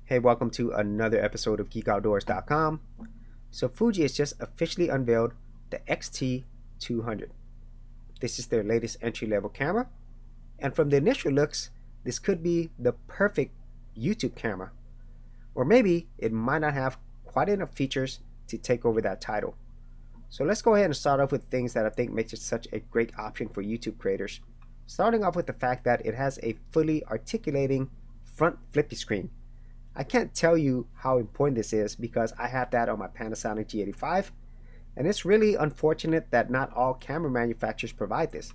Hey, welcome to another episode of GeekOutdoors.com. So Fuji has just officially unveiled the X-T200. This is their latest entry-level camera, and from the initial looks, this could be the perfect YouTube camera. Or maybe it might not have quite enough features to take over that title. So let's go ahead and start off with things that I think makes it such a great option for YouTube creators. Starting off with the fact that it has a fully articulating front flippy screen. I can't tell you how important this is because I have that on my Panasonic G85, and it's really unfortunate that not all camera manufacturers provide this.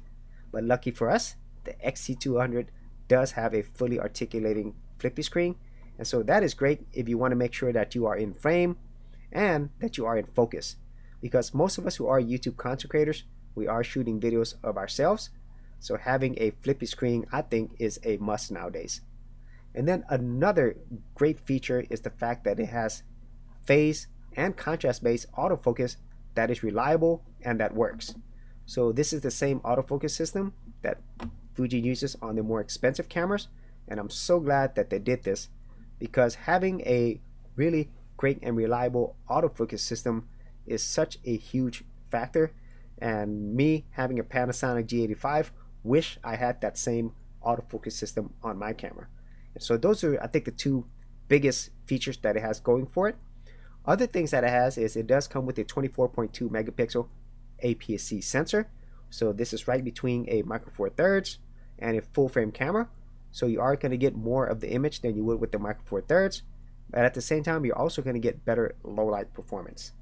But lucky for us, the X-T200 does have a fully articulating flippy screen, and so that is great if you want to make sure that you are in frame and that you are in focus. Because most of us who are YouTube content creators, we are shooting videos of ourselves, so having a flippy screen I think is a must nowadays. And then another great feature is the fact that it has phase and contrast-based autofocus that is reliable and that works. So this is the same autofocus system that Fuji uses on the more expensive cameras, and I'm so glad that they did this because having a really great and reliable autofocus system is such a huge factor, and me having a Panasonic G85 wish I had that same autofocus system on my camera. So those are, I think, the two biggest features that it has going for it. Other things that it has is it does come with a 24.2 megapixel APS-C sensor. So this is right between a Micro Four Thirds and a full frame camera. So you are going to get more of the image than you would with the Micro Four Thirds. But at the same time, you're also going to get better low light performance.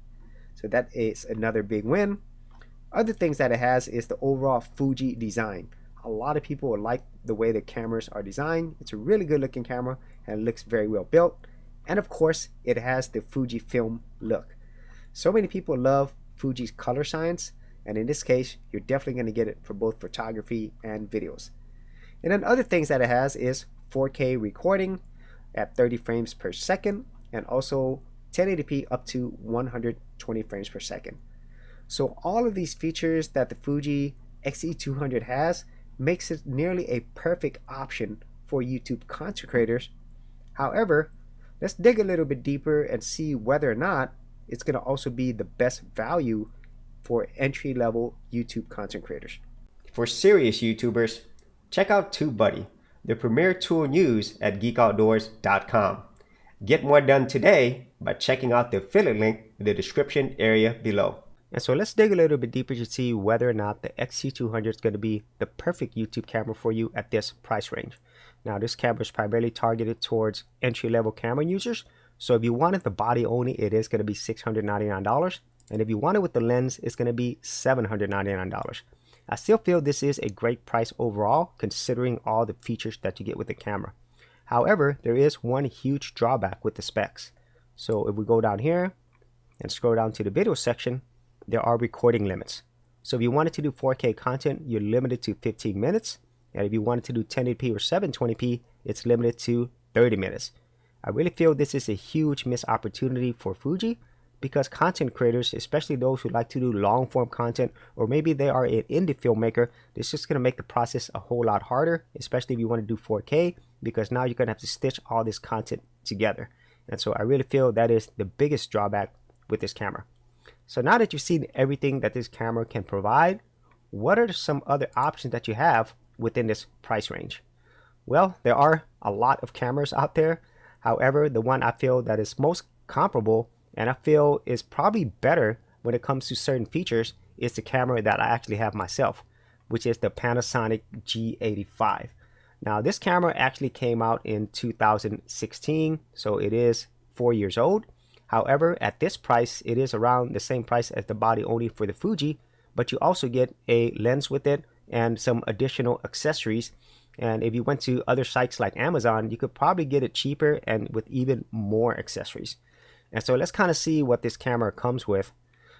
So that is another big win. Other things that it has is the overall Fuji design. A lot of people like the way the cameras are designed. It's a really good looking camera and it looks very well built. And of course, it has the Fuji film look. So many people love Fuji's color science, and in this case, you're definitely going to get it for both photography and videos. And then other things that it has is 4K recording at 30 frames per second and also 1080p up to 120 frames per second. So all of these features that the Fuji X-T200 has makes it nearly a perfect option for YouTube content creators. However, let's dig a little bit deeper and see whether or not it's going to also be the best value for entry-level YouTube content creators. For serious YouTubers, check out TubeBuddy, the premier tool used at GeekOutdoors.com. Get more done today by checking out the affiliate link in the description area below. And so let's dig a little bit deeper to see whether or not the X-T200 is going to be the perfect YouTube camera for you at this price range. Now, this camera is primarily targeted towards entry-level camera users. So if you wanted the body only, it is going to be $699. And if you want it with the lens, it's going to be $799. I still feel this is a great price overall, considering all the features that you get with the camera. However, there is one huge drawback with the specs. So if we go down here and scroll down to the video section, there are recording limits. So if you wanted to do 4K content, you're limited to 15 minutes. And if you wanted to do 1080p or 720p, it's limited to 30 minutes. I really feel this is a huge missed opportunity for Fuji because content creators, especially those who like to do long form content, or maybe they are an indie filmmaker, this is just going to make the process a whole lot harder, especially if you want to do 4K, because now you're going to have to stitch all this content together. And so I really feel that is the biggest drawback with this camera. So now that you've seen everything that this camera can provide, what are some other options that you have within this price range? Well, there are a lot of cameras out there. However, the one I feel that is most comparable and I feel is probably better when it comes to certain features is the camera that I actually have myself, which is the Panasonic G85. Now, this camera actually came out in 2016, so it is 4 years old. However, at this price, it is around the same price as the body only for the Fuji, but you also get a lens with it and some additional accessories. And if you went to other sites like Amazon, you could probably get it cheaper and with even more accessories. And so let's kind of see what this camera comes with.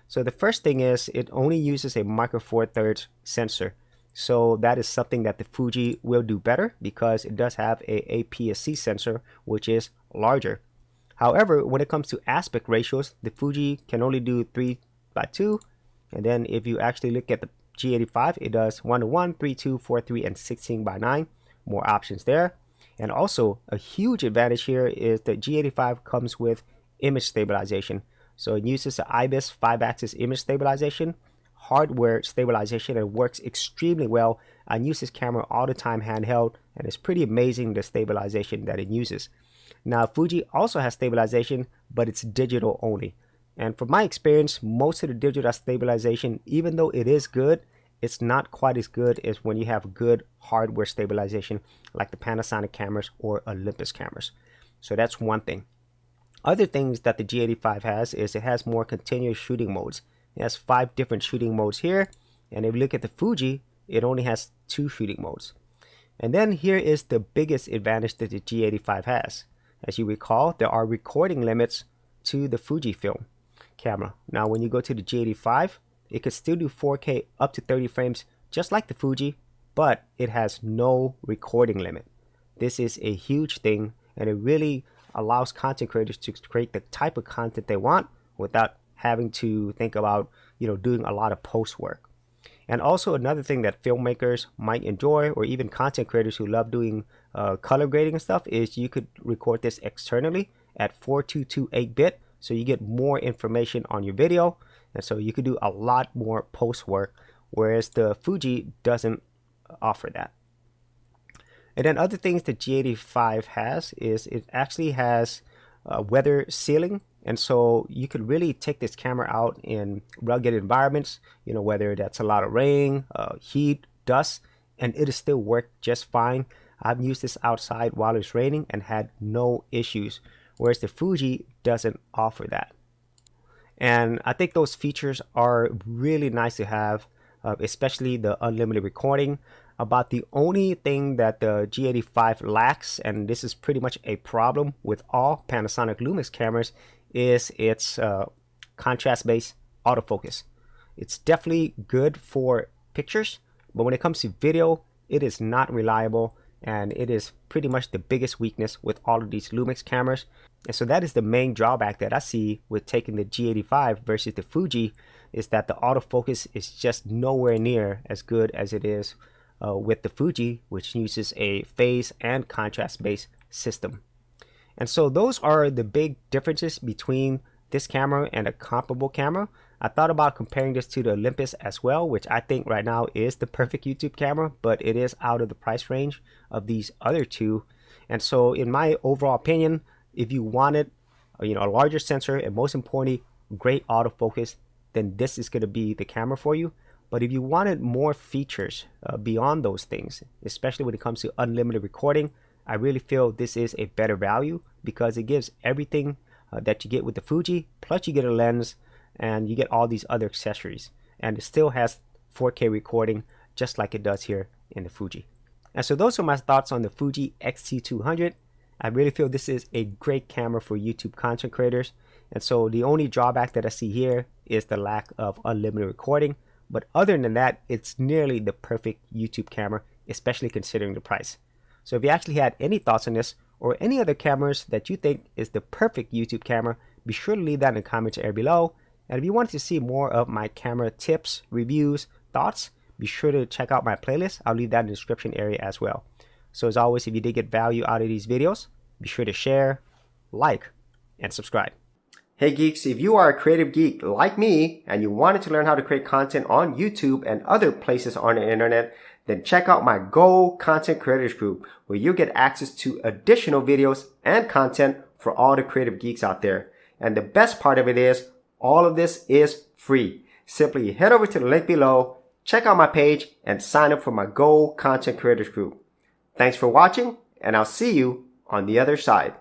So the first thing is it only uses a Micro Four Thirds sensor. So that is something that the Fuji will do better because it does have a APS-C sensor, which is larger. However, when it comes to aspect ratios, the Fuji can only do 3:2. And then if you actually look at the G85, it does 1:1, 3:2, 4:3, and 16:9. More options there. And also a huge advantage here is the G85 comes with image stabilization. So it uses the IBIS 5-axis image stabilization, hardware stabilization, and works extremely well. I use this camera all the time handheld, and it's pretty amazing the stabilization that it uses. Now Fuji also has stabilization, but it's digital only. And from my experience, most of the digital stabilization, even though it is good, it's not quite as good as when you have good hardware stabilization like the Panasonic cameras or Olympus cameras. So that's one thing. Other things that the G85 has is it has more continuous shooting modes. It has 5 different shooting modes here. And if you look at the Fuji, it only has 2 shooting modes. And then here is the biggest advantage that the G85 has. As you recall, there are recording limits to the Fujifilm camera. Now when you go to the G85, it could still do 4K up to 30 frames just like the Fuji, but it has no recording limit. This is a huge thing, and it really allows content creators to create the type of content they want without having to think about, doing a lot of post work. And also another thing that filmmakers might enjoy, or even content creators who love doing color grading and stuff, is you could record this externally at 4228-bit, so you get more information on your video, and so you could do a lot more post work, whereas the Fuji doesn't offer that. And then other things the G85 has is it actually has weather sealing, and so you could really take this camera out in rugged environments, whether that's a lot of rain, heat, dust, and it'll still work just fine. I've used this outside while it's raining and had no issues, whereas the Fuji doesn't offer that. And I think those features are really nice to have, especially the unlimited recording. About the only thing that the G85 lacks, and this is pretty much a problem with all Panasonic Lumix cameras, is its contrast-based autofocus. It's definitely good for pictures, but when it comes to video, it is not reliable, and it is pretty much the biggest weakness with all of these Lumix cameras. And so that is the main drawback that I see with taking the G85 versus the Fuji, is that the autofocus is just nowhere near as good as it is with the Fuji, which uses a phase and contrast-based system. And so those are the big differences between this camera and a comparable camera. I thought about comparing this to the Olympus as well, which I think right now is the perfect YouTube camera, but it is out of the price range of these other two. And so in my overall opinion, if you wanted a larger sensor and most importantly great autofocus, then this is going to be the camera for you. But if you wanted more features beyond those things, especially when it comes to unlimited recording, I really feel this is a better value because it gives everything that you get with the Fuji, plus you get a lens and you get all these other accessories, and it still has 4K recording just like it does here in the Fuji. And so those are my thoughts on the Fuji X-T200. I really feel this is a great camera for YouTube content creators, and so the only drawback that I see here is the lack of unlimited recording. But other than that, it's nearly the perfect YouTube camera, especially considering the price. So if you actually had any thoughts on this or any other cameras that you think is the perfect YouTube camera, be sure to leave that in the comments area below. And if you want to see more of my camera tips, reviews, thoughts, be sure to check out my playlist. I'll leave that in the description area as well. So as always, if you did get value out of these videos, be sure to share, like, and subscribe. Hey geeks, if you are a creative geek like me and you wanted to learn how to create content on YouTube and other places on the internet, then check out my Go Content Creators group, where you'll get access to additional videos and content for all the creative geeks out there. And the best part of it is, all of this is free. Simply head over to the link below, check out my page, and sign up for my Go Content Creators group. Thanks for watching, and I'll see you on the other side.